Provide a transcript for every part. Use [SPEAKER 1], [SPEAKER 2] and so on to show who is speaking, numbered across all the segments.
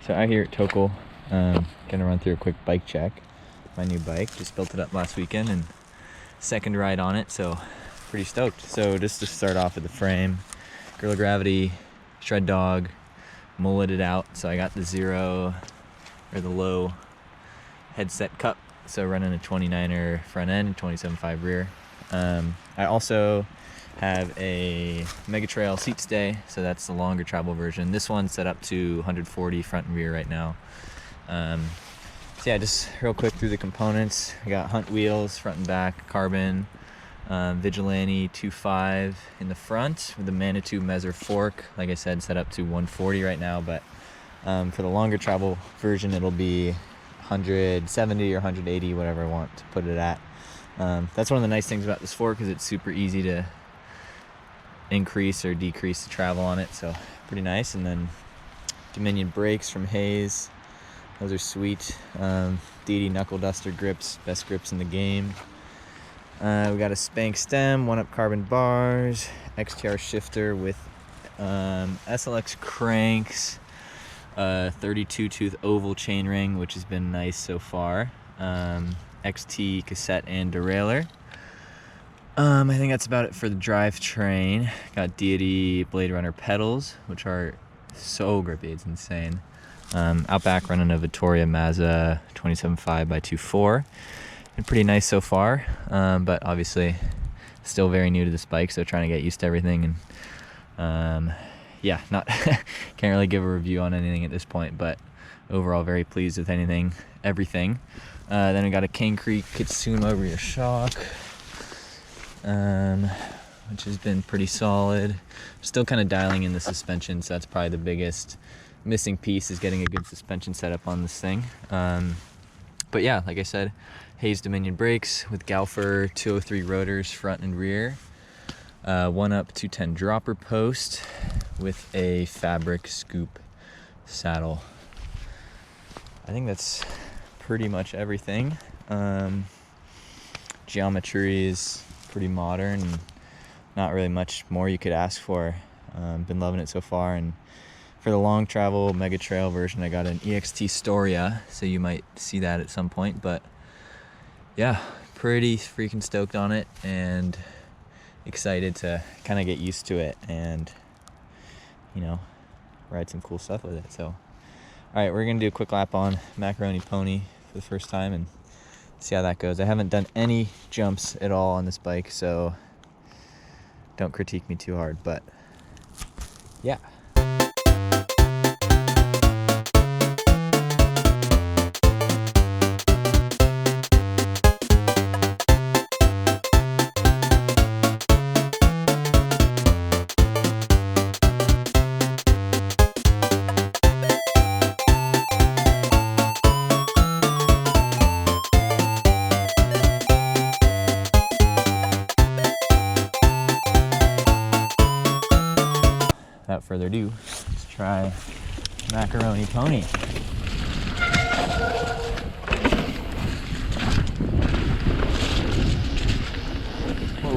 [SPEAKER 1] So out here at Tokul, gonna run through a quick bike check. My new bike, just built it up last weekend and second ride on it, so pretty stoked. So just to start off with the frame, Guerilla Gravity Shred Dogg, mulleted out. So I got the the low headset cup. So running a 29er front end, 27.5 rear. I also have a Mega Trail seat stay, so that's the longer travel version. This one's set up to 140 front and rear right now. So yeah, just real quick through the components. I got Hunt wheels, front and back, carbon, Vigilante 2.5 in the front with the Manitou Mezzer fork. Like I said, set up to 140 right now, but for the longer travel version, it'll be 170 or 180, whatever I want to put it at. That's one of the nice things about this fork, is it's super easy to increase or decrease the travel on it, so pretty nice. And then Dominion brakes from Hayes, those are sweet. DD knuckle duster grips, best grips in the game. We got a spank stem, 1-up carbon bars, XTR shifter with SLX cranks, 32 tooth oval chainring, which has been nice so far. XT cassette and derailleur. I think that's about it for the drivetrain. Got Deity Blade Runner pedals, which are so grippy, it's insane. Out back running a Vittoria Mazda 27.5 by 2.4. Been pretty nice so far, but obviously still very new to this bike, so trying to get used to everything. And yeah, not can't really give a review on anything at this point, but overall very pleased with everything. Then we got a Cane Creek Kitsuma rear shock, which has been pretty solid. Still kind of dialing in the suspension, so that's probably the biggest missing piece, is getting a good suspension setup on this thing. But yeah, like I said, Hayes Dominion brakes with Galfer 203 rotors front and rear. 1-up 210 dropper post with a fabric scoop saddle. I think that's pretty much everything. Geometry is pretty modern and not really much more you could ask for. Been loving it so far. And for the long travel Mega Trail version, I got an EXT Storia, so you might see that at some point. But yeah, pretty freaking stoked on it and excited to kind of get used to it and, you know, ride some cool stuff with it. So all right, we're gonna do a quick lap on Macaroni Pony for the first time and see how that goes. I haven't done any jumps at all on this bike, so don't critique me too hard, but yeah. Without further ado, let's try Macaroni Pony. Whoa.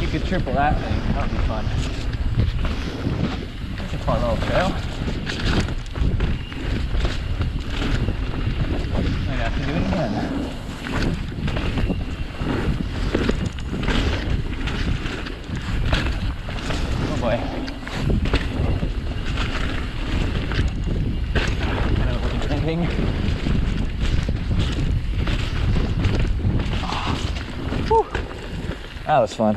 [SPEAKER 1] You could triple that thing, that would be fun. That's a fun little trail. Might have to do it again. Oh boy. I know what I'm thinking. Whew. That was fun.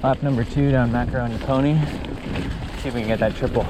[SPEAKER 1] Lap number 2 down Macaroni Pony. See if we can get that triple.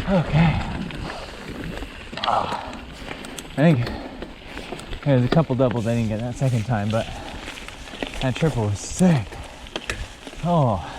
[SPEAKER 1] Okay. Oh. I think there's a couple doubles I didn't get that second time, but that triple was sick. Oh.